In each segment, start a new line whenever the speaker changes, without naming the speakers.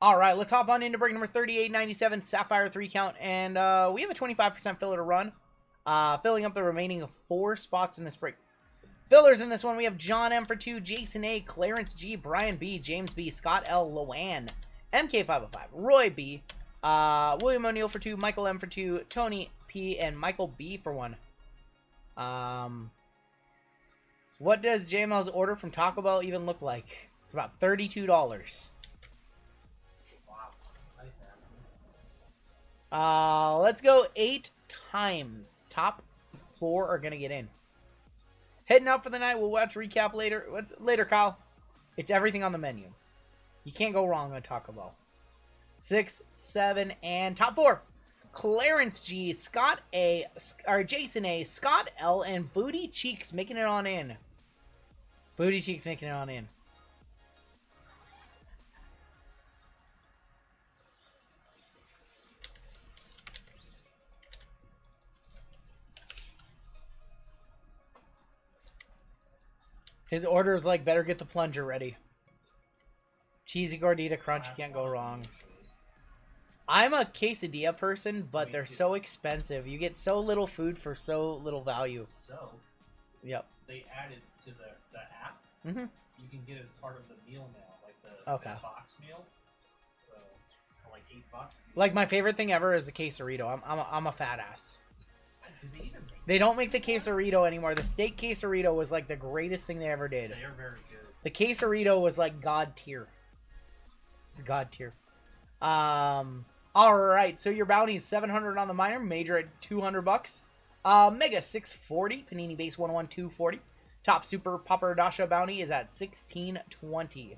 All right, let's hop on into break number 3897, Sapphire 3 count, and we have a 25% filler to run, filling up the remaining 4 spots in this break. Fillers in this one, we have John M for 2, Jason A, Clarence G, Brian B, James B, Scott L, Loanne, MK505, Roy B, William O'Neill for 2, Michael M for 2, Tony P, and Michael B for 1. What does JML's order from Taco Bell even look like? It's about $32. Let's go 8 times. Top 4 are gonna get in. Heading up for the night. We'll watch recap later. What's later, Kyle? It's everything on the menu. You can't go wrong on Taco Bell. 6, 7, and top 4. Clarence G, Scott A, or Jason A, Scott L, and Booty Cheeks making it on in. Booty Cheeks making it on in. His order is like, better get the plunger ready. Cheesy gordita crunch, you can't go wrong. I'm a quesadilla person, but they're so expensive. You get so little food for so little value.
So,
yep.
They added to the app.
Mm-hmm.
You can get it as part of the meal now, like the box meal. So, for like $8.
Like my favorite thing ever is the quesarito. I'm a fat ass.
Do they even make
They don't make the quesarito anymore. The steak quesarito was like the greatest thing they ever did.
They are very good.
The quesarito was like God tier. It's God tier. All right. So your bounty is 700 on the minor, major at $200. Mega 640, Panini base 101 240. Top super Paparadasha bounty is at 1620.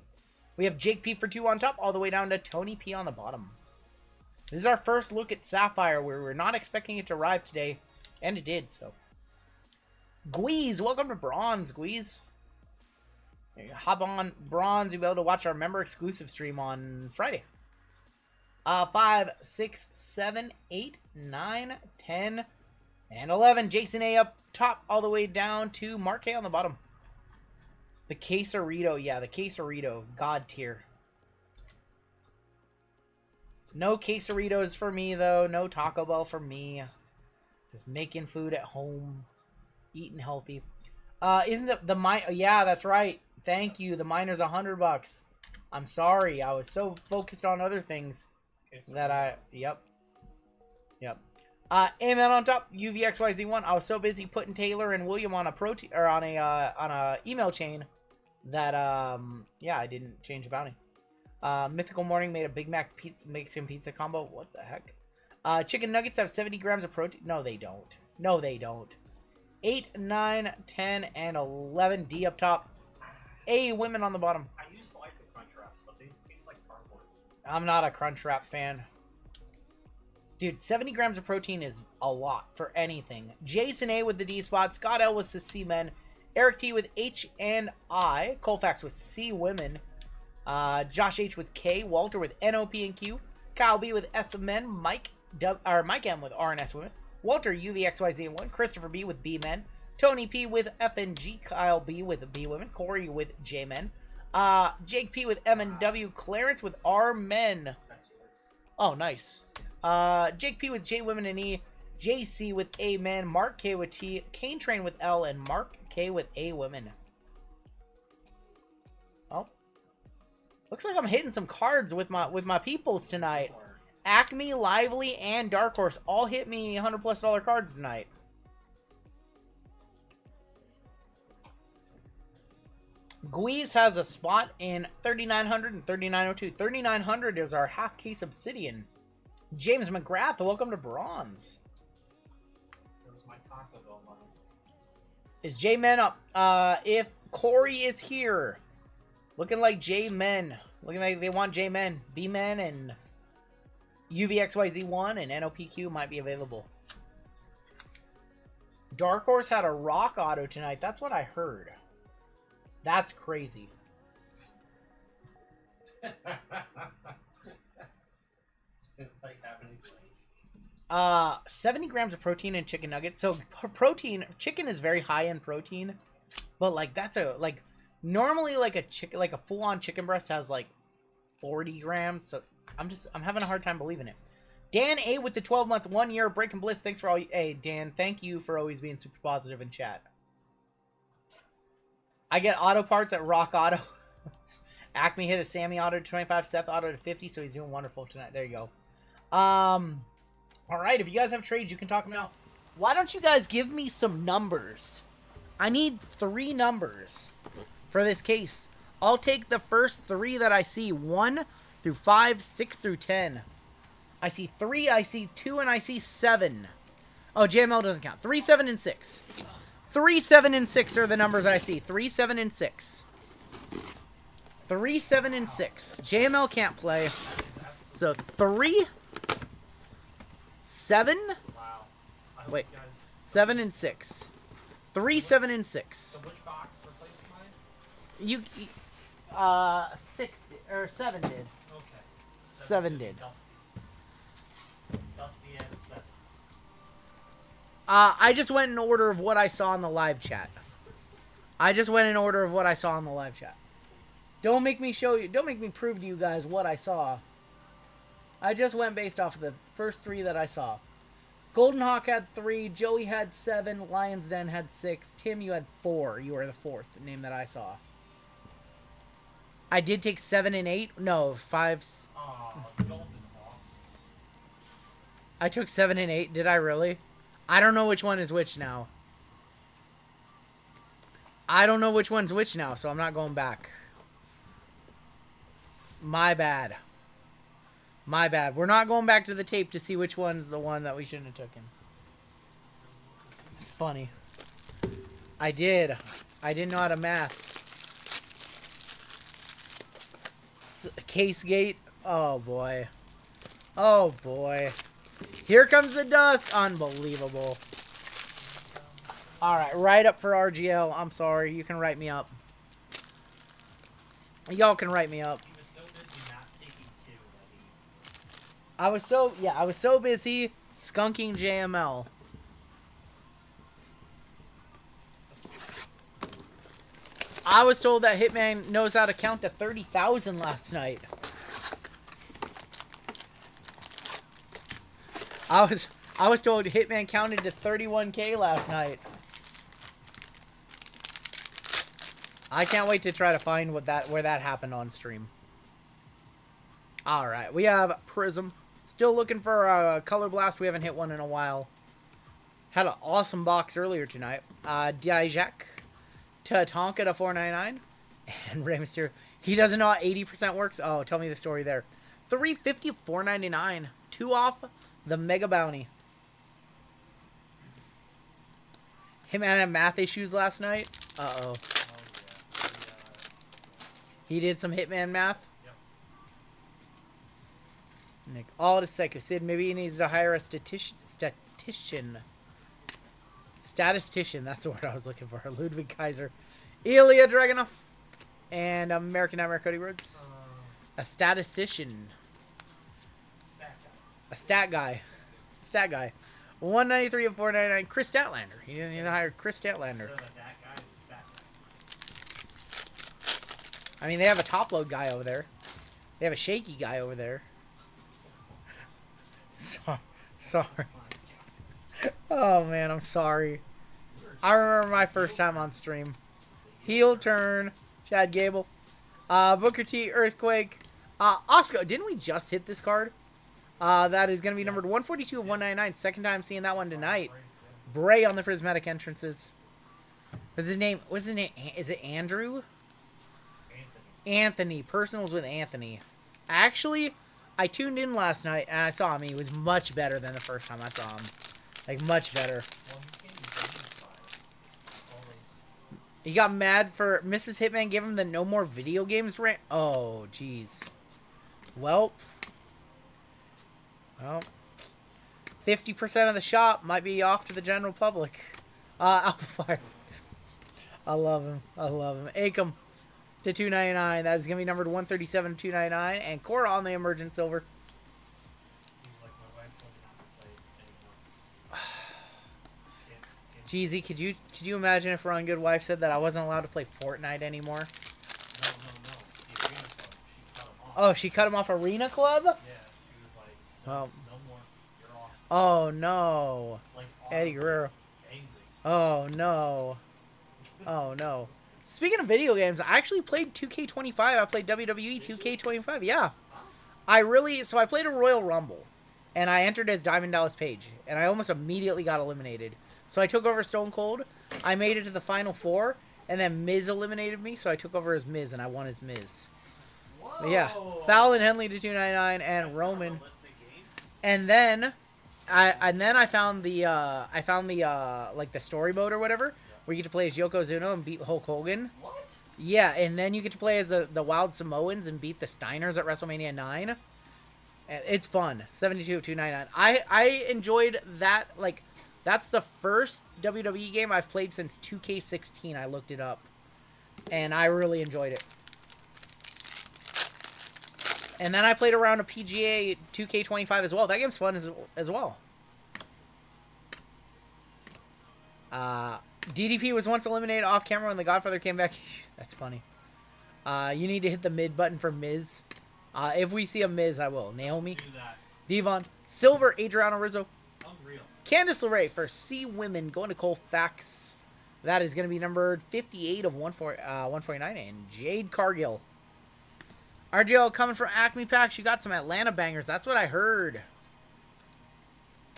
We have Jake P for 2 on top, all the way down to Tony P on the bottom. This is our first look at Sapphire, where we're not expecting it to arrive today. And it did, so. Gweez, welcome to Bronze, Gweez. Hop on Bronze, you'll be able to watch our member exclusive stream on Friday. 5, 6, 7, 8, 9, 10, and 11. Jason A up top, all the way down to Mark K on the bottom. The quesarito, yeah, the quesarito, God tier. No quesaritos for me, though. No Taco Bell for me. Just making food at home, eating healthy. Isn't the mine? Yeah, that's right. Thank you. The miner's $100. I'm sorry. I was so focused on other things that I. Yep. Amen on top. UVXYZ1. I was so busy putting Taylor and William on a protein or on a email chain that yeah, I didn't change the bounty. Mythical Morning made a Big Mac pizza Mexican pizza combo. What the heck? Chicken nuggets have 70 grams of protein. No, they don't. No, they don't. 8, 9, 10, and 11. D up top. A, women on the bottom.
I used to like the crunch wraps, but they taste like cardboard.
I'm not a crunch wrap fan. Dude, 70 grams of protein is a lot for anything. Jason A with the D spot. Scott L with the C men. Eric T with H and I. Colfax with C women. Josh H with K. Walter with NOP and Q. Kyle B with S men. Mike M with R and S women. Walter UVXYZ and 1. Christopher B with B men. Tony P with F and G. Kyle B with B women. Corey with J men. Jake P with M and W. Clarence with R men. Oh, nice. Jake P with J women and E. JC with A men. Mark K with T. Kane Train with L and Mark K with A women. Oh, looks like I'm hitting some cards with my peoples tonight. Acme, Lively, and Dark Horse all hit me $100+ cards tonight. Gweez has a spot in 3900 and 3902. 3900 is our half case Obsidian. James McGrath, welcome to Bronze.
That was my Taco Bell money.
Is J-Men up? If Corey is here, looking like J-Men. Looking like they want J-Men. B-Men and UVXYZ1 and NOPQ might be available. Dark Horse had a rock auto tonight. That's what I heard. That's crazy. 70 grams of protein in chicken nuggets. So protein, chicken is very high in protein, but like that's a normally like a chicken, like a full-on chicken breast has like 40 grams. So I'm having a hard time believing it. Dan A with the 12-month, 1 year Breaking Bliss. Thanks for all. Hey, Dan, thank you for always being super positive in chat. I get auto parts at Rock Auto. Acme hit a Sammy auto to 25, Seth auto to 50, so he's doing wonderful tonight. There you go. All right, if you guys have trades, you can talk them out. Why don't you guys give me some numbers? I need 3 numbers for this case. I'll take the first 3 that I see. 1 through 5, 6 through 10. I see 3, I see 2, and I see 7. Oh, JML doesn't count. 3, 7, and 6. 3, 7, and 6 are the numbers I see. 3, 7, and 6. 3, 7, and 6. JML can't play. So 3, 7.
Wow.
Wait. 7 and 6. 3, 7, and 6.
So which box replaced mine?
You 6 or 7 did.
Okay.
7 did.
Dusty as 7.
I just went in order of what I saw in the live chat. Don't make me show you. Don't make me prove to you guys what I saw. I just went based off of the first 3 that I saw. Golden Hawk had 3. Joey had 7. Lion's Den had 6. Tim, you had 4. You were the 4th name that I saw. I did take 7 and 8. No, 5.
Golden Hawks.
I took 7 and 8. Did I really? I don't know which one is which now. I don't know which one's which now, so I'm not going back. My bad. My bad. We're not going back to the tape to see which one's the one that we shouldn't have taken. It's funny. I did. I didn't know how to math. Case gate. Oh, boy. Oh, boy. Here comes the dust. Unbelievable. All right. Write up for RGL. I'm sorry. You can write me up. Y'all can write me up.
He was so busy not taking 2 that he...
I was so busy skunking JML. I was told that Hitman knows how to count to 30,000 last night. I was told Hitman counted to 31K last night. I can't wait to try to find where that happened on stream. All right, we have Prism. Still looking for a Color Blast. We haven't hit one in a while. Had an awesome box earlier tonight. Dijak, Tatanka to 499, and Rey Mysterio. He doesn't know how 80% works. Oh, tell me the story there. 350, 499. 2 off the Mega Bounty. Him had math issues last night. Uh-oh. He did some Hitman math.
Yep.
Nick, all to Psycho Sid. Maybe he needs to hire a statistician. That's the word I was looking for. Ludwig Kaiser, Ilya Dragunov, and American Nightmare Cody Rhodes. A statistician.
Stat guy.
A stat guy. 193 of 499. Chris Statlander. He didn't need to hire Chris Statlander.
So that guy is a stat guy.
I mean, they have a top load guy over there. They have a shaky guy over there. Sorry. Oh, man, I'm sorry. I remember my first time on stream. Heel turn. Chad Gable. Booker T. Earthquake. Oscar. Didn't we just hit this card? That is going to be numbered 142 of 199. Second time seeing that one tonight. Bray on the prismatic entrances. What's his name? Is it Andrew? Anthony. Personals with Anthony. Actually, I tuned in last night and I saw him. He was much better than the first time I saw him. Like, much better. He got mad for Mrs. Hitman gave him the no more video games rant. Oh, jeez. Well, 50% of the shop might be off to the general public. Alpha. I love him. Acom to 299. That is going to be numbered 137 to 299. And Cora on the Emergent Silver. Jeezy, could you imagine if Ron Good Wife said that I wasn't allowed to play Fortnite anymore?
No. The agreement, she cut him off.
Oh, she cut him off Arena Club?
Yeah, she was like, no, no more. You're off.
Oh, no.
Like,
Eddie Guerrero.
Angry.
Oh, no. Oh, no. Speaking of video games, I actually played 2K25. I played WWE 2K25. Yeah. So I played a Royal Rumble, and I entered as Diamond Dallas Page, and I almost immediately got eliminated. So I took over Stone Cold. I made it to the Final Four, and then Miz eliminated me, so I took over as Miz, and I won as Miz. But yeah, Fallon Henley to 299 and Roman. And then I found the like the story mode or whatever, where you get to play as Yokozuna and beat Hulk Hogan.
What?
Yeah, and then you get to play as the Wild Samoans and beat the Steiners at WrestleMania 9. And it's fun. 72 of 299. I enjoyed that. Like, that's the first WWE game I've played since 2K16. I looked it up, and I really enjoyed it. And then I played around a PGA 2K25 as well. That game's fun as well. DDP was once eliminated off camera when the Godfather came back. That's funny. You need to hit the mid button for Miz. If we see a Miz, I will. Naomi, Devon, Silver, Adriano Rizzo,
Unreal.
Candice LeRae for C Women going to Colfax. That is going to be numbered 58 of 149. And Jade Cargill. RGL coming from Acme Packs. You got some Atlanta bangers. That's what I heard.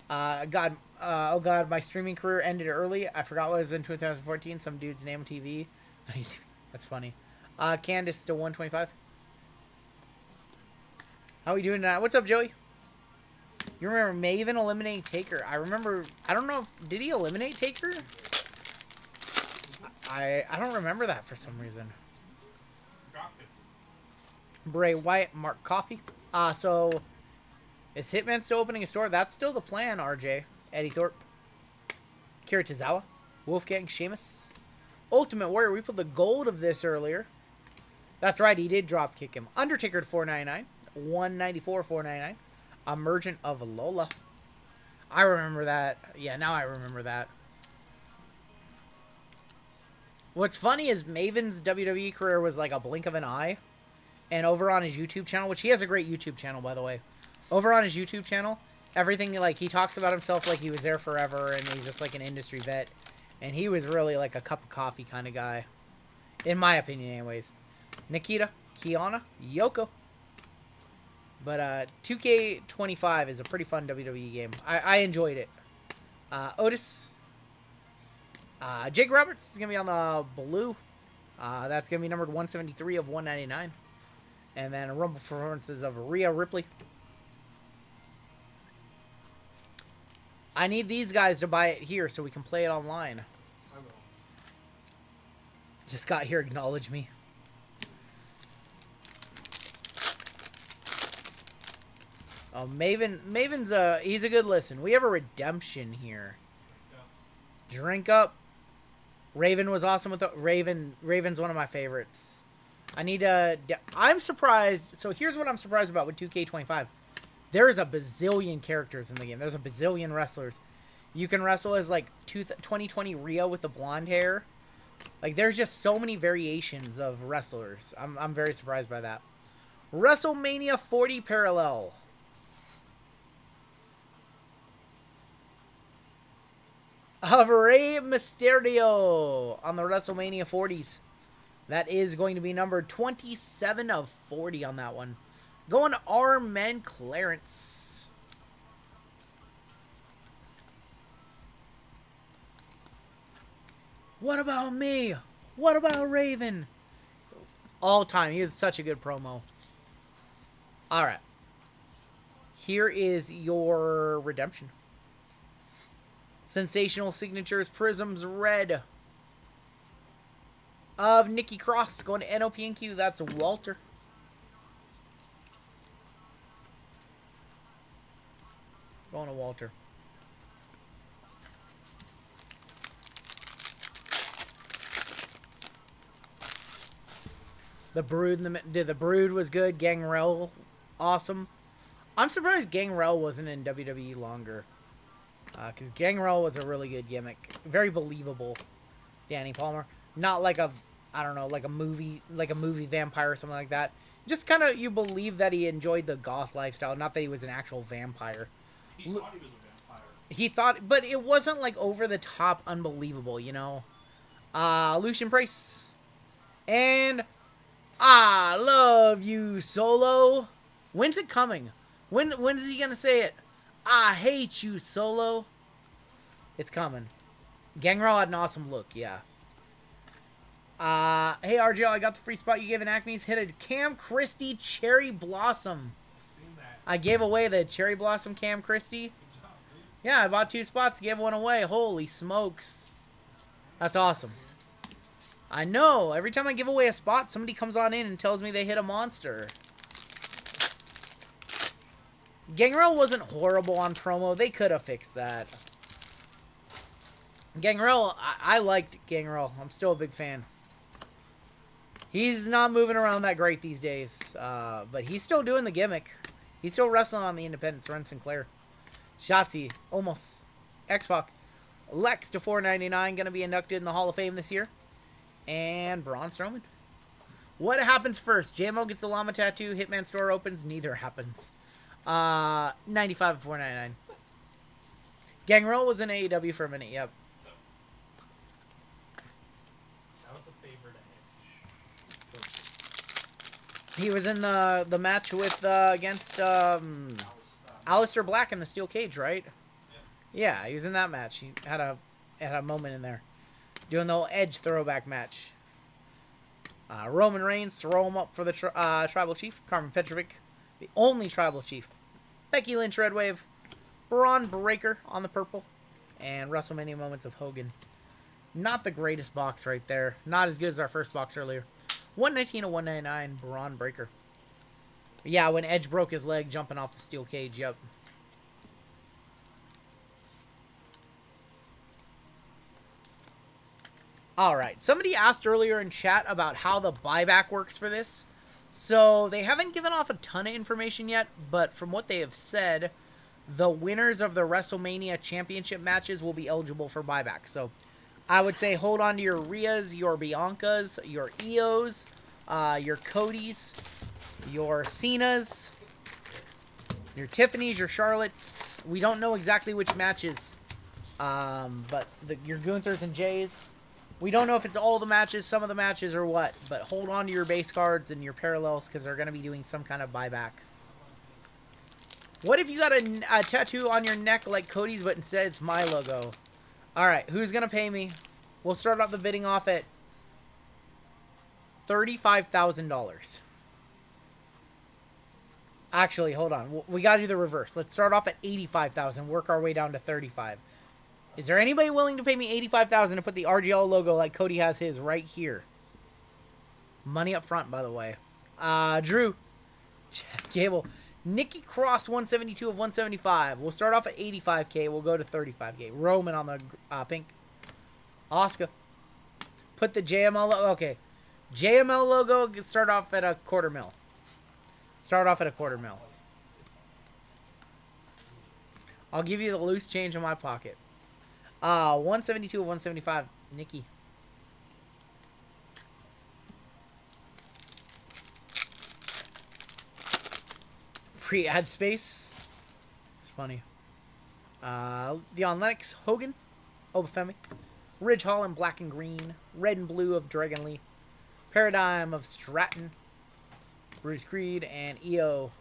Oh God, my streaming career ended early. I forgot what it was in 2014. Some dude's name on TV. That's funny. Candice to 125. How we doing tonight? What's up, Joey? You remember Maven eliminating Taker? I remember. I don't know. Did he eliminate Taker? I don't remember that for some reason. Bray Wyatt, Mark Coffey. So is Hitman still opening a store? That's still the plan, RJ. Eddie Thorpe. Kira Tozawa. Wolfgang Sheamus. Ultimate Warrior. We put the gold of this earlier. That's right, he did drop kick him. Undertaker to 499. 194, 499. Emergent of Lola. I remember that. Yeah, now I remember that. What's funny is Maven's WWE career was like a blink of an eye. And over on his YouTube channel, which he has a great YouTube channel, by the way. Over on his YouTube channel, everything, like, he talks about himself like he was there forever and he's just like an industry vet. And he was really like a cup of coffee kind of guy. In my opinion, anyways. Nikita, Kiana, Yoko. But 2K25 is a pretty fun WWE game. I enjoyed it. Otis. Jake Roberts is going to be on the blue. That's going to be numbered 173 of 199. And then Rumble performances of Rhea Ripley. I need these guys to buy it here so we can play it online.
I will.
Just got here, acknowledge me. Oh, Maven's he's a good listen. We have a redemption here. Drink up. Raven was awesome with the Raven's one of my favorites. I need to. I'm surprised. So here's what I'm surprised about with 2K25. There is a bazillion characters in the game. There's a bazillion wrestlers. You can wrestle as like 2020 Rhea with the blonde hair. Like there's just so many variations of wrestlers. I'm very surprised by that. WrestleMania 40 parallel. Of Rey Mysterio on the WrestleMania 40s. That is going to be numbered 27 of 40 on that one. Going to Armen Clarence. What about me? What about Raven? All time. He was such a good promo. Alright. Here is your redemption. Sensational Signatures Prisms Red. Of Nikki Cross going to NOPNQ. That's Walter. Going to Walter. The Brood was good. Gangrel, awesome. I'm surprised Gangrel wasn't in WWE longer. Because Gangrel was a really good gimmick. Very believable. Danny Palmer. Not like a, I don't know, like a movie vampire or something like that. Just kind of, you believe that he enjoyed the goth lifestyle, not that he was an actual vampire.
He thought he was a vampire.
He thought, but it wasn't like over the top unbelievable, you know? Lucian Price. And I love you, Solo. When's it coming? When is he gonna say it? I hate you, Solo. It's coming. Gangrel had an awesome look, yeah. Hey RGL, I got the free spot you gave in Acme's. Hit a Cam Christie Cherry Blossom.
Seen that.
I gave away the Cherry Blossom Cam Christie.
Good job, dude.
Yeah, I bought 2 spots, gave one away. Holy smokes. That's awesome. I know. Every time I give away a spot, somebody comes on in and tells me they hit a monster. Gangrel wasn't horrible on promo. They could have fixed that. Gangrel, I liked Gangrel. I'm still a big fan. He's not moving around that great these days, but he's still doing the gimmick. He's still wrestling on the independents. Ren Sinclair. Shotzi, almost. X-Pac. Lex to $4.99, going to be inducted in the Hall of Fame this year. And Braun Strowman. What happens first? JMO gets the llama tattoo. Hitman store opens. Neither happens. 95 at $4.99. Gangrel was in AEW for a minute. Yep.
That was a favorite Edge.
He was in the match with against Aleister Black in the steel cage, right? Yeah, he was in that match. He had a moment in there, doing the old Edge throwback match. Roman Reigns throw him up for the Tribal Chief. Carmen Petrovic, the only Tribal Chief. Becky Lynch, Red Wave. Braun Breaker on the purple. And WrestleMania moments of Hogan. Not the greatest box right there. Not as good as our first box earlier. 119 to 199, Braun Breaker. Yeah, when Edge broke his leg jumping off the steel cage, yep. Alright, somebody asked earlier in chat about how the buyback works for this. So, they haven't given off a ton of information yet, but from what they have said, the winners of the WrestleMania Championship matches will be eligible for buyback. So, I would say hold on to your Rheas, your Biancas, your Ios, your Codys, your Cenas, your Tiffany's, your Charlottes. We don't know exactly which matches, but your Gunthers and Jays. We don't know if it's all the matches, some of the matches, or what. But hold on to your base cards and your parallels because they're going to be doing some kind of buyback. What if you got a tattoo on your neck like Cody's, but instead it's my logo? Alright, who's going to pay me? We'll start off the bidding off at $35,000. Actually, hold on. We got to do the reverse. Let's start off at $85,000, work our way down to $35,000. Is there anybody willing to pay me $85,000 to put the RGL logo like Cody has his right here? Money up front, by the way. Drew. Chad Gable. Nikki Cross, 172 of 175. We'll start off at $85K. We'll go to $35K. Roman on the pink. Oscar. Put the JML logo. Okay. JML logo, start off at $250,000. Start off at $250,000. I'll give you the loose change in my pocket. 172 of 175. Nikki. Free ad space. It's funny. Dion Lennox. Hogan. Obafemi. Ridge Hall in black and green. Red and blue of Dragon Lee. Paradigm of Stratton. Bruce Creed and EO.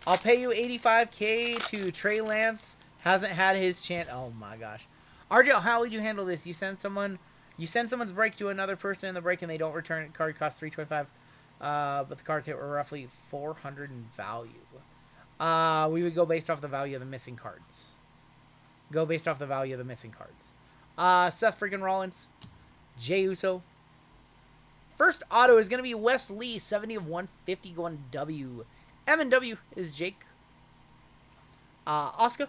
I'll pay you $85K to Trey Lance. Hasn't had his chance. Oh my gosh. RGL, how would you handle this? You send someone's break to another person in the break and they don't return it. Card costs $325. But the cards hit were roughly $400 in value. We would go based off the value of the missing cards. Seth freaking Rollins. Jey Uso. First auto is going to be Wes Lee, 70 of 150 going W. M&W is Jake. Asuka.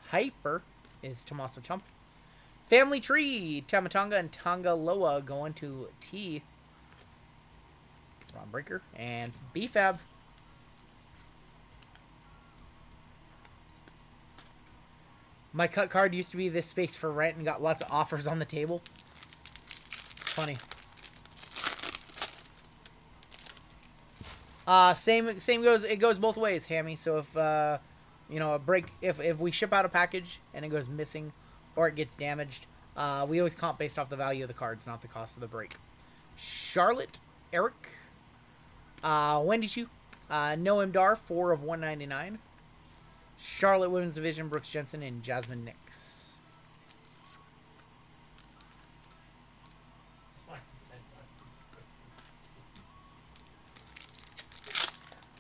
Hyper is Tommaso Ciampa. Family Tree, Tamatonga and Tangaloa going to T. Ron Breaker and B-Fab. My cut card used to be this space for rent and got lots of offers on the table. It's funny. Same goes. It goes both ways, Hammy. So if you know, a break, if we ship out a package and it goes missing or it gets damaged, we always comp based off the value of the cards, not the cost of the break. Charlotte, Eric, Wendy Chu, Noam Dar, 4 of 199. Charlotte Women's Division, Brooks Jensen and Jasmine Nix.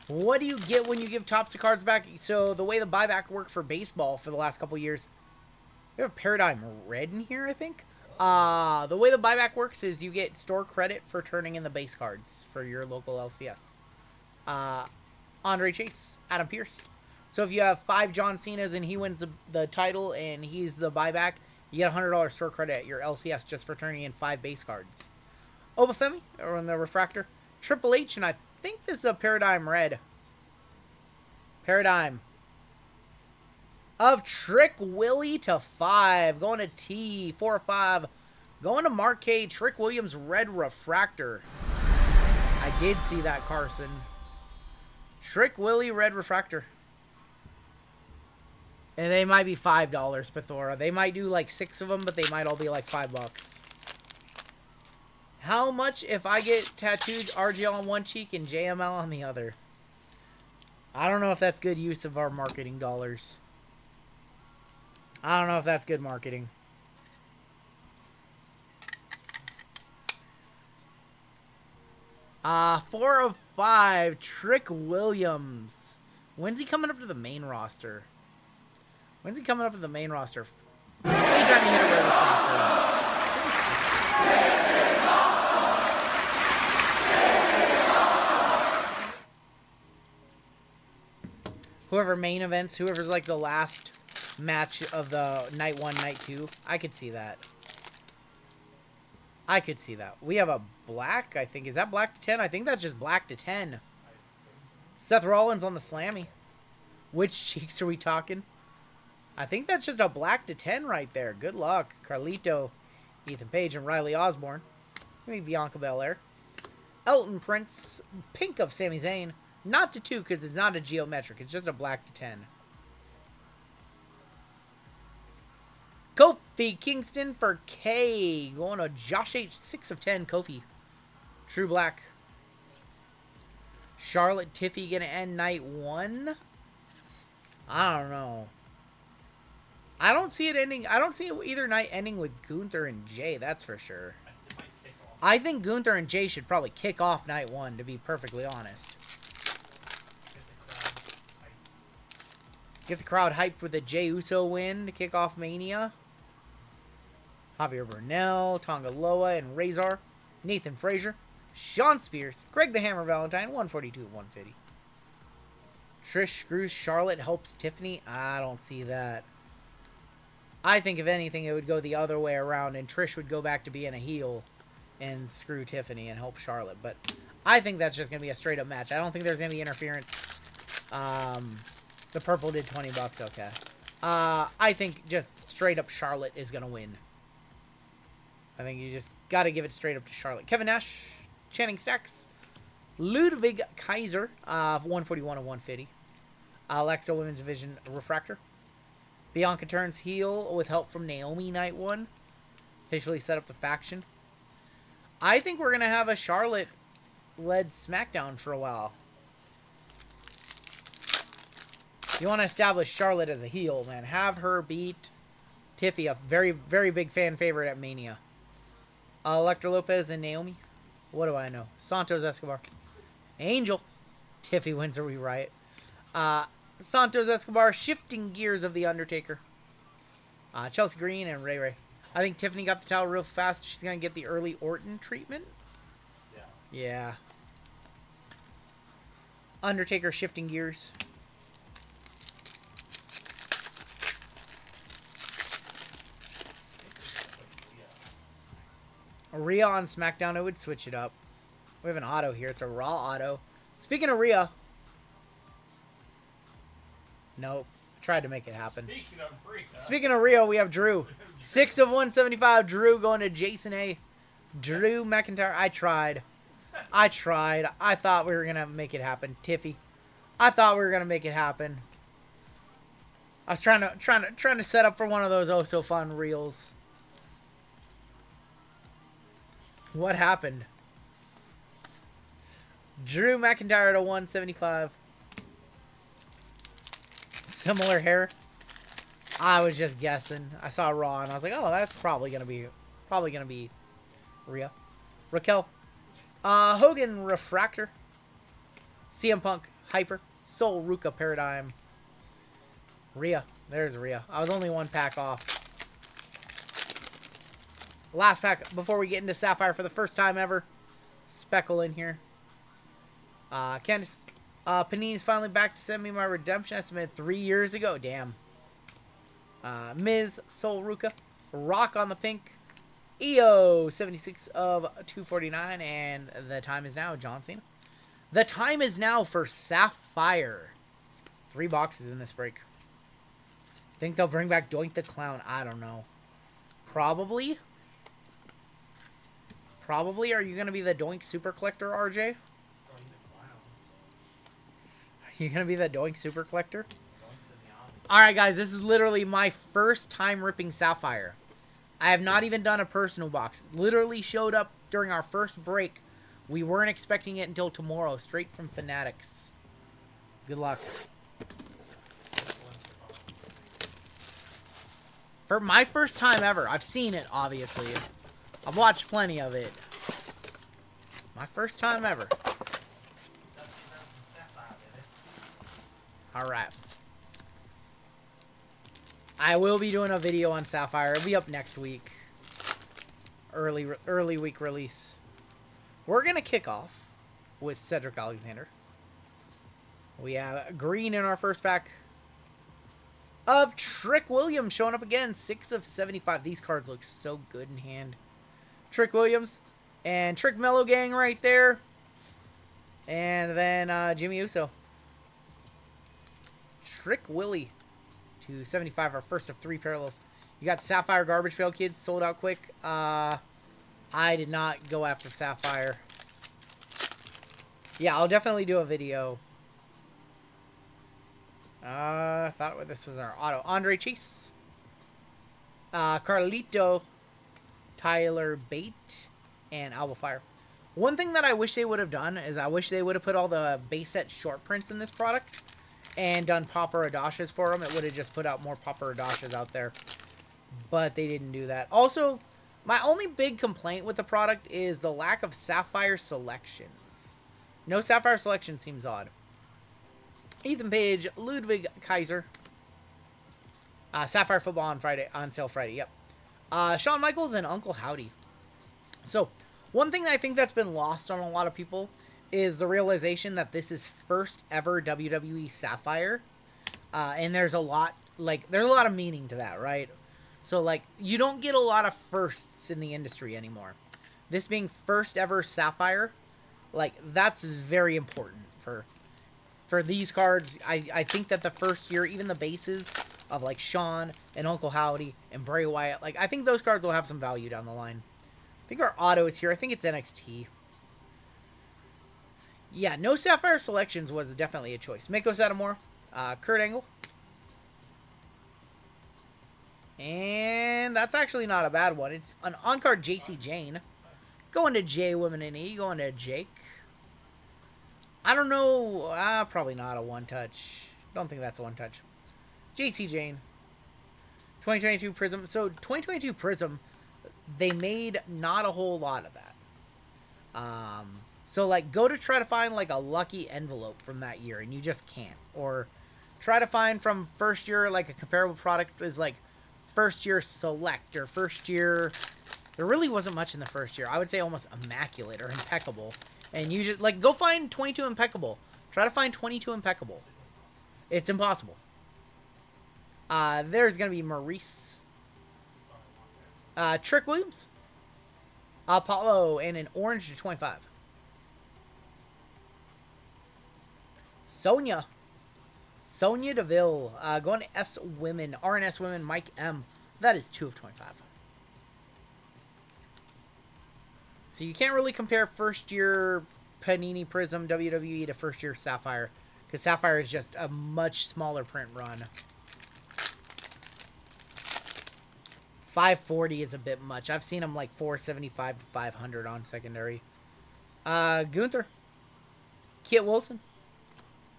What do you get when you give Topps cards back? So the way the buyback worked for baseball for the last couple years, we have Paradigm Red in here, I think. The way the buyback works is you get store credit for turning in the base cards for your local LCS. Andre Chase, Adam Pearce. So if you have 5 John Cena's and he wins the title and he's the buyback, you get $100 store credit at your LCS just for turning in 5 base cards. Obafemi, or in the refractor. Triple H, and I think this is a Paradigm Red. Paradigm. Of Trick Willie to 5. Going to T, 4 or 5. Going to Mark K, Trick Williams Red Refractor. I did see that, Carson. Trick Willie Red Refractor. And they might be $5, Pithora. They might do like 6 of them, but they might all be like $5. How much if I get tattooed RGL on one cheek and JML on the other? I don't know if that's good use of our marketing dollars. I don't know if that's good marketing. Four of 5, Trick Williams. When's he coming up to the main roster? When's he coming up to the main roster? Anytime you hit a red refractor. Whoever main events, whoever's like the last match of the night 1, night 2, I could see that. I could see that. We have a black, I think. Is that black to 10? I think that's just black to 10. Seth Rollins on the Slammy. Which cheeks are we talking? I think that's just a black to 10 right there. Good luck. Carlito, Ethan Page, and Riley Osborne. Maybe Bianca Belair. Elton Prince, pink of Sami Zayn. Not to 2 because it's not a geometric. It's just a black to 10. Kofi Kingston for K. Going to Josh H. 6 of 10. Kofi. True black. Charlotte Tiffy going to end night 1. I don't know. I don't see it ending. I don't see either night ending with Gunther and Jay. That's for sure. I think Gunther and Jay should probably kick off night 1, to be perfectly honest. Get the crowd hyped with a Jey Uso win to kick off Mania. Javier Burnell, Tonga Loa, and Razor. Nathan Frazier. Sean Spears. Greg the Hammer Valentine, 142 of 150. Trish screws Charlotte, helps Tiffany. I don't see that. I think, if anything, it would go the other way around, and Trish would go back to being a heel and screw Tiffany and help Charlotte. But I think that's just going to be a straight-up match. I don't think there's going to be interference. The purple did $20, okay. I think just straight-up Charlotte is going to win. I think you just got to give it straight up to Charlotte. Kevin Nash, Channing Stacks, Ludwig Kaiser, 141 of 150. Alexa Women's Division Refractor. Bianca turns heel with help from Naomi night 1. Officially set up the faction. I think we're going to have a Charlotte-led SmackDown for a while. You want to establish Charlotte as a heel, man. Have her beat Tiffy, a very, very big fan favorite at Mania. Elektra Lopez and Naomi. What do I know? Santos Escobar. Angel. Tiffy wins or we riot. Santos Escobar, shifting gears of The Undertaker. Chelsea Green and Ray Ray. I think Tiffany got the towel real fast. She's going to get the early Orton treatment. Yeah. Undertaker shifting gears. Rhea on SmackDown, I would switch it up. We have an auto here. It's a Raw auto. Speaking of Rhea. Nope. Tried to make it happen. Speaking of Rhea, we have Drew. 6 of 175. Drew going to Jason A. Drew McIntyre. I tried. I tried. I thought we were going to make it happen. Tiffy. I thought we were going to make it happen. I was trying to set up for one of those oh so fun reels. What happened? Drew McIntyre to 175. Similar hair. I was just guessing. I saw Raw and I was like, oh, that's probably gonna be Rhea. Raquel. Hogan Refractor. CM Punk Hyper. Soul Ruka Paradigm. Rhea. There's Rhea. I was only one pack off. Last pack before we get into Sapphire for the first time ever. Speckle in here. Candice. Panini's finally back to send me my redemption. I submitted 3 years ago. Damn. Miz, Soul Ruka. Rock on the pink. EO, 76 of 249. And the time is now, John Cena. The time is now for Sapphire. 3 boxes in this break. Think they'll bring back Doink the Clown? I don't know. Probably. Probably. Are you going to be the Doink Super Collector, RJ? You're going to be the Doink Super Collector? Alright, guys. This is literally my first time ripping Sapphire. I have not even done a personal box. Literally showed up during our first break. We weren't expecting it until tomorrow. Straight from Fanatics. Good luck. For my first time ever. I've seen it, obviously. I've watched plenty of it. My first time ever. Alright. I will be doing a video on Sapphire. It'll be up next week. Early week release. We're going to kick off with Cedric Alexander. We have green in our first pack of Trick Williams showing up again. 6 of 75. These cards look so good in hand. Trick Williams and Trick Mellow Gang right there. And then Jimmy Uso. Trick Willie to 75, our first of 3 parallels. You got Sapphire Garbage Pail Kids, sold out quick. I did not go after Sapphire. Yeah, I'll definitely do a video. I thought this was our auto. Andre Chase. Carlito. Tyler Bate. And Alba Fire. One thing that I wish they would have done is I wish they would have put all the base set short prints in this product and done Popper Adashes for them. It would have just put out more Popper Adashes out there. But they didn't do that. Also, my only big complaint with the product is the lack of Sapphire selections. No Sapphire selection seems odd. Ethan Page, Ludwig Kaiser. Sapphire Football on sale Friday. Yep. Shawn Michaels and Uncle Howdy. So, one thing that I think that's been lost on a lot of people is the realization that this is first ever WWE Sapphire. And there's a lot of meaning to that, right? So, like, you don't get a lot of firsts in the industry anymore. This being first ever Sapphire, like, that's very important for these cards. I think that the first year, even the bases of, like, Shawn and Uncle Howdy and Bray Wyatt, like, I think those cards will have some value down the line. I think our auto is here. I think it's NXT. Yeah, no Sapphire selections was definitely a choice. Mako Satomura, Kurt Angle. And that's actually not a bad one. It's an on-card JC Jane. Going to J Women in E. Going to Jake. I don't know. Probably not a one-touch. Don't think that's a one-touch. JC Jane. 2022 Prism. So, 2022 Prism, they made not a whole lot of that. So, like, go to try to find, like, a lucky envelope from that year, and you just can't. Or try to find from first year, like, a comparable product is, like, first year Select or first year. There really wasn't much in the first year. I would say almost immaculate or impeccable. And you just, like, go find 22 impeccable. Try to find 22 impeccable. It's impossible. There's going to be Maurice. Trick Williams. Apollo and an orange to 25. Sonya Deville. Going to S Women. RNS Women. Mike M. That is 2 of 25. So you can't really compare first year Panini Prism WWE to first year Sapphire, because Sapphire is just a much smaller print run. 540 is a bit much. I've seen them like 475 to 500 on secondary. Gunther. Kit Wilson.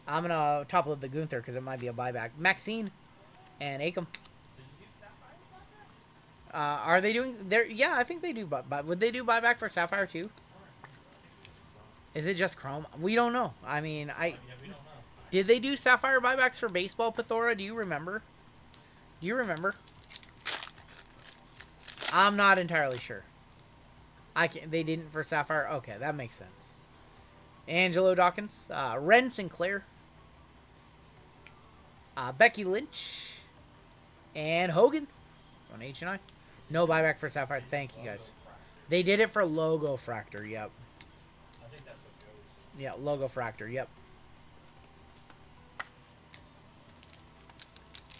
I'm going to top load the Gunther because it might be a buyback. Maxine and Akam. Are they doing... Yeah, I think they do. But would they do buyback for Sapphire too? Is it just Chrome? We don't know. I mean, did they do Sapphire buybacks for baseball, Pithora? Do you remember? Do you remember? I'm not entirely sure. They didn't for Sapphire? Okay, that makes sense. Angelo Dawkins. Ren Sinclair. Becky Lynch. And Hogan. On H&I. No buyback for Sapphire. Thank you, guys. They did it for Logo Fractor. Yep.
I think that's what goes.
Yeah, Logo Fractor. Yep.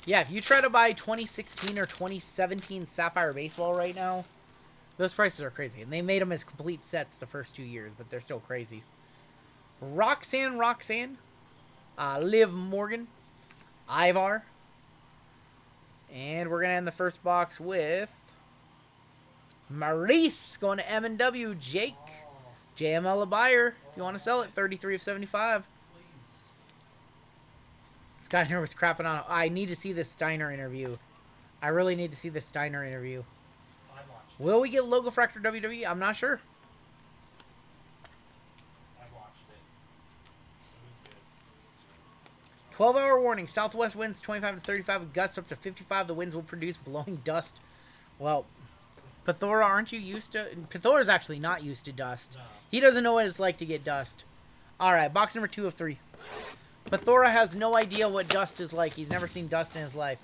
Yeah, if you try to buy 2016 or 2017 Sapphire Baseball right now, those prices are crazy. And they made them as complete sets the first 2 years, but they're still crazy. Roxanne. Liv Morgan. Ivar. And we're going to end the first box with Maurice going to M&W. Jake. JML a buyer. If you want to sell it, 33 of 75. Steiner was crapping on. I need to see this Steiner interview. I really need to see this Steiner interview. Will we get Logo Fractor WWE? I'm not sure.
I watched it. It was good.
12-hour warning. Southwest winds 25 to 35. Gusts up to 55. The winds will produce blowing dust. Well, Pithora, aren't you used to... Pithora's actually not used to dust.
No.
He doesn't know what it's like to get dust. All right, box number 2 of 3. Pithora has no idea what dust is like. He's never seen dust in his life.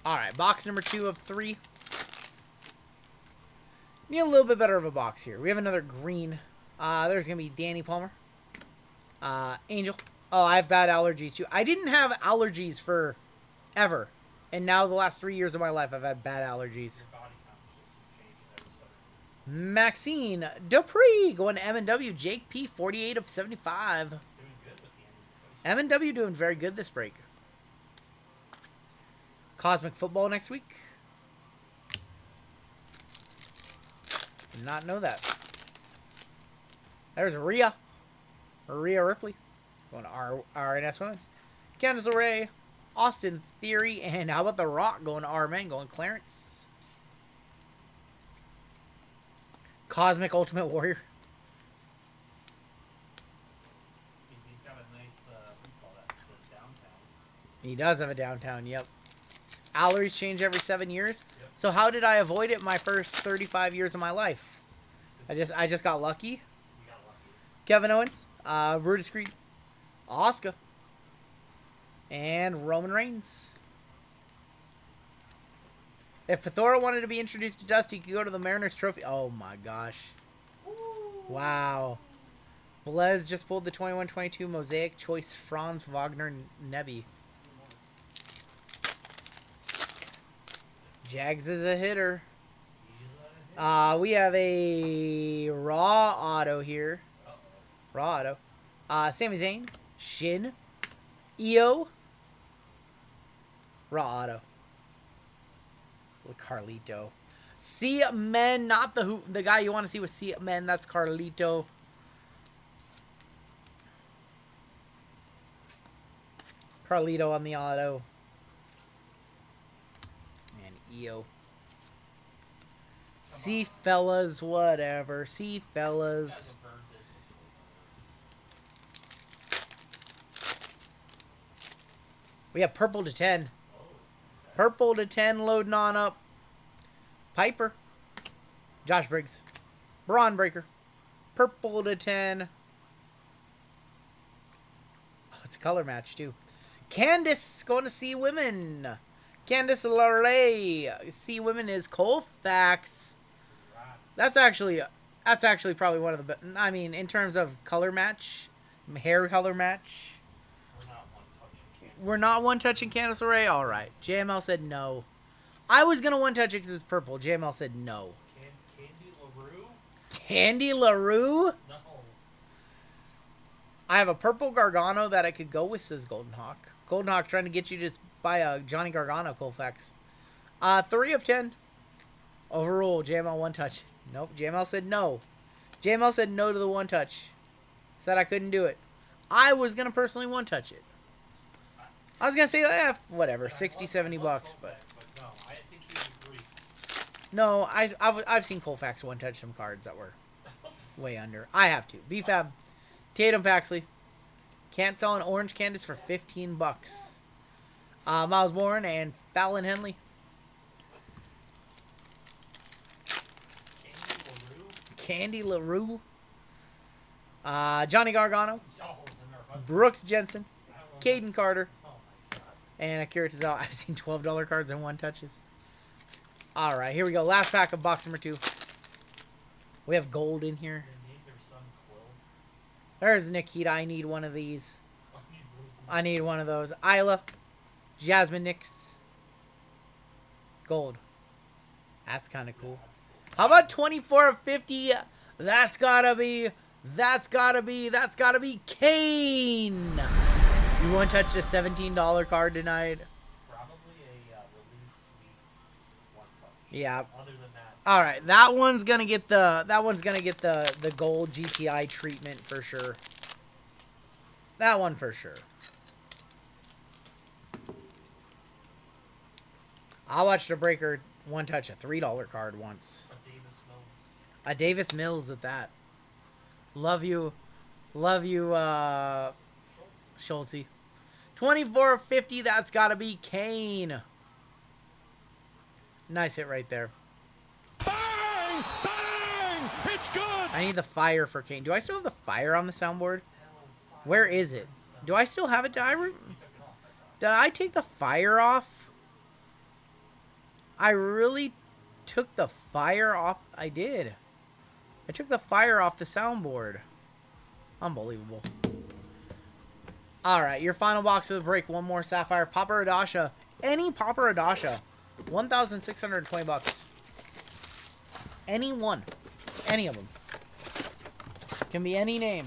All right, box number 2 of 3. Need a little bit better of a box here. We have another green. There's going to be Danny Palmer. Angel. Oh, I have bad allergies too. I didn't have allergies for ever. And now the last 3 years of my life, I've had bad allergies. Maxine Dupree going to M&W. Jake P. 48 of 75. M&W doing very good this break. Cosmic Football next week. Did not know that. There's Rhea Ripley going to RNS Women. Candice LeRae. Austin Theory, and how about The Rock going to R-Men, going Clarence. Cosmic Ultimate Warrior.
He's got a nice, what do you call that, the downtown.
He does have a downtown, yep. Allergies change every 7 years.
Yep.
So how did I avoid it my first 35 years of my life? I just got lucky.
You got lucky.
Kevin Owens, Brutus Creed, Asuka, and Roman Reigns. If Pithora wanted to be introduced to dust, he could go to the Mariners Trophy. Oh my gosh.
Ooh.
Wow. Blez just pulled the 21-22 Mosaic Choice Franz Wagner Nebby. Jags is a hitter. We have a raw auto here. Raw auto. Sami Zayn. Shin. EO. Raw auto. Carlito. See Men, not the guy you want to see with See Men. That's Carlito. Carlito on the auto. And EO. See fellas, whatever. See fellas. We have purple to 10. Purple to 10 loading on up. Piper. Josh Briggs. Braun Breaker. Purple to 10. Oh, it's a color match too. Candice going to See Women. Candice LeRae. See Women is Colfax. That's actually probably one of the best. I mean, in terms of color match, hair color match. We're not one-touching Candice LeRae? All right. JML said no. I was going to one-touch it because it's purple. JML said no.
Candy LaRue?
Candy LaRue?
No.
I have a purple Gargano that I could go with, says Golden Hawk. Golden Hawk trying to get you to buy a Johnny Gargano Colfax. 3 of 10. Overrule. JML one-touch. Nope. JML said no. JML said no to the one-touch. Said I couldn't do it. I was going to personally one-touch it. I was going to say, whatever, 60, 70 bucks. But
no, I think you agree.
No, I've seen Colfax one-touch some cards that were way under. I have to. BFAB. Tatum Paxley. Can't sell an orange Candace for 15 bucks. Miles Bourne and Fallon Henley. Candy LaRue. Johnny Gargano. Brooks Jensen. Caden Carter. And Akira Tozawa. I've seen $12 cards and one-touches. Alright, here we go. Last pack of box number 2. We have gold in here. There's Nikita. I need one of these. I need one of those. Isla. Jasmine Nix. Gold. That's kind of cool. How about 24 of 50? That's gotta be Kane. You won't touch a $17 card tonight.
Probably a release week one puck.
Yeah.
Other than that.
All right, that one's gonna get the gold GTI treatment for sure. That one for sure. I watched a breaker one touch a $3 card once. A Davis Mills at that. Love you, Schulte. 24.50. That's gotta be Kane. Nice hit right there.
Bang! Bang! It's good!
I need the fire for Kane. Do I still have the fire on the soundboard? Where is it? Do I still have it? Did I take the fire off? I really took the fire off. I did. I took the fire off the soundboard. Unbelievable. Alright, your final box of the break. One more Sapphire. Papa Radasha. Any Papa Radasha. 1,620 bucks. Any one. Any of them. Can be any name.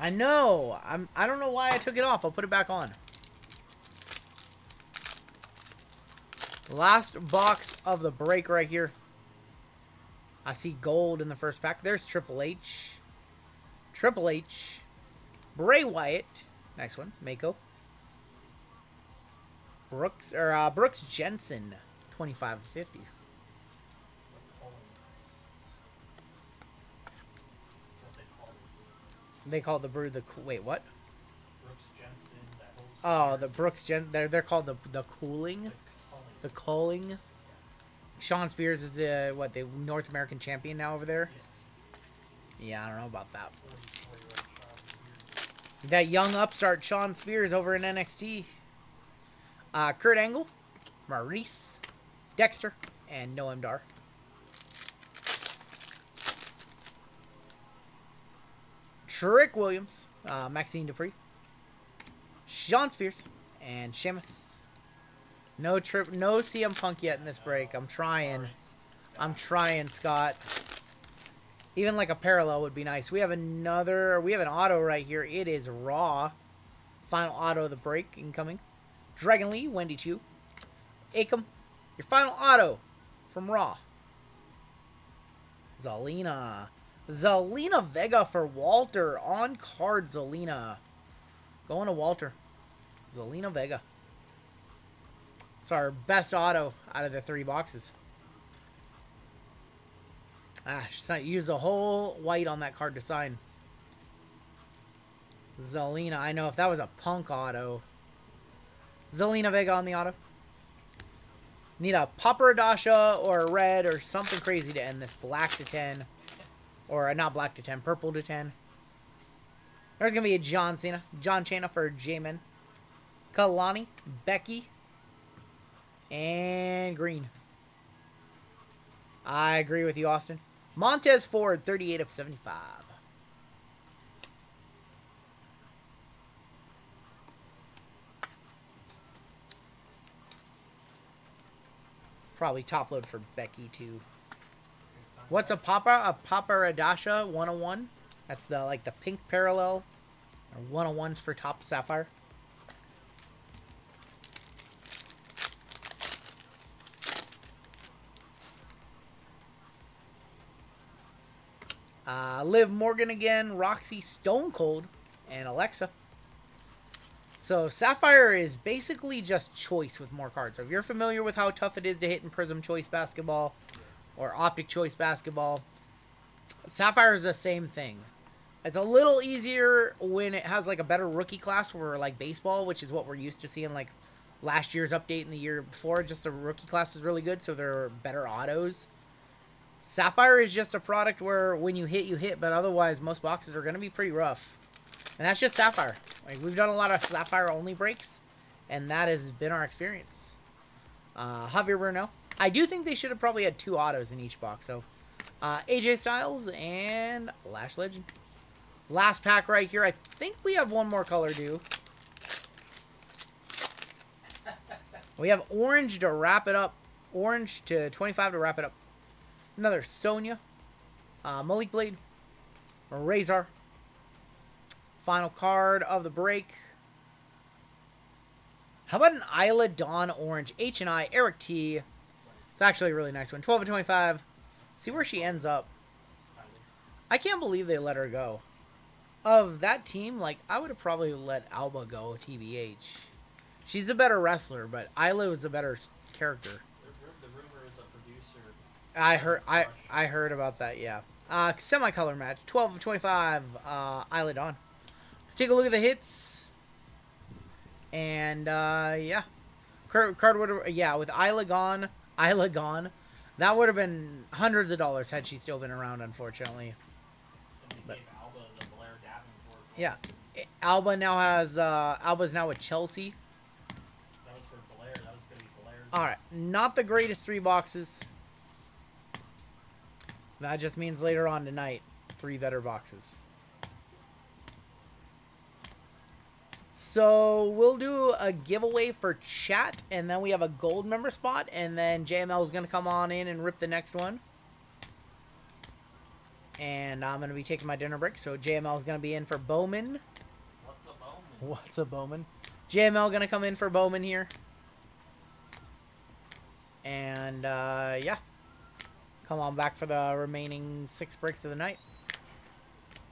I know. I don't know why I took it off. I'll put it back on. Last box of the break right here. I see gold in the first pack. There's Triple H. Triple H. Bray Wyatt. Next one. Mako. Brooks Jensen. 25 of 50. They call the brew the... Wait, what?
Brooks Jensen.
Oh, the Brooks Jensen. They're called the cooling. The culling. Sean Spears is the North American champion now over there. Yeah, I don't know about that. That young upstart Sean Spears over in NXT. Kurt Angle, Maurice, Dexter, and Noam Dar. Trick Williams, Maxine Dupree, Sean Spears, and Sheamus. No CM Punk yet in this break. I'm trying, Scott. Even like a parallel would be nice. We have an auto right here. It is Raw. Final auto of the break incoming. Dragon Lee, Wendy Chu. Akam, your final auto from Raw. Zelina Vega for Walter. On card, Zelina. Going to Walter. Zelina Vega. It's our best auto out of the 3 boxes. Use the whole white on that card to sign. Zelina. I know if that was a Punk auto. Zelina Vega on the auto. Need a Paparadasha or a red or something crazy to end this. Black to 10. Or not black to 10. Purple to 10. There's going to be a John Cena for J-Man. Kalani. Becky. And green. I agree with you, Austin. Montez Ford, 38 of 75. Probably top load for Becky too. What's a Papa? A Paparadasha 101. That's the like the pink parallel. Or 101s for top Sapphire. Liv Morgan again, Roxy, Stone Cold, and Alexa. So Sapphire is basically just choice with more cards. So if you're familiar with how tough it is to hit in Prism Choice Basketball or Optic Choice Basketball, Sapphire is the same thing. It's a little easier when it has like a better rookie class for like baseball, which is what we're used to seeing like last year's update and the year before. Just the rookie class is really good, so there are better autos. Sapphire is just a product where when you hit, but otherwise most boxes are going to be pretty rough. And that's just Sapphire. Like, we've done a lot of Sapphire-only breaks, and that has been our experience. Javier Bruno. I do think they should have probably had 2 autos in each box. So, AJ Styles and Lash Legend. Last pack right here. I think we have one more color due. We have orange to wrap it up. Orange to 25 to wrap it up. Another Sonya, Malik Blade, Razor. Final card of the break. How about an Isla Dawn Orange? H&I, Eric T. It's actually a really nice one. 12 of 25. See where she ends up. I can't believe they let her go. Of that team, like, I would have probably let Alba go, TBH. She's a better wrestler, but Isla was a better character.
The rumor is a producer.
I heard about that, yeah. Semi-color match. 12 of 25, Isla Dawn. Let's take a look at the hits. And, yeah. Card would have, yeah, with Isla gone, that would have been hundreds of dollars had she still been around, unfortunately.
But Alba the Blair Davenport.
Yeah. Alba now has, Alba's now with Chelsea.
That was for Blair. That was going to be Blair's.
Alright. Not the greatest 3 boxes. That just means later on tonight, 3 better boxes. So we'll do a giveaway for chat, and then we have a gold member spot, and then JML is going to come on in and rip the next one. And I'm going to be taking my dinner break, so JML is going to be in for Bowman.
What's a Bowman?
What's a Bowman? JML going to come in for Bowman here. And, yeah. Come on back for the remaining 6 breaks of the night.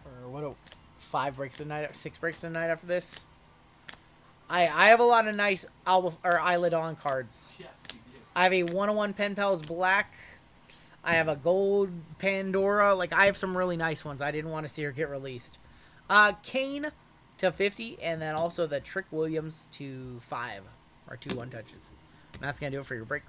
Or what? 5 breaks of the night. 6 breaks of the night after this. I have a lot of nice Isla Dawn cards.
Yes, you do.
I have a 101 Pen Pals Black. I have a gold Pandora. Like, I have some really nice ones. I didn't want to see her get released. Kane to 50, and then also the Trick Williams to 5, or 2 1-touches. And that's going to do it for your break.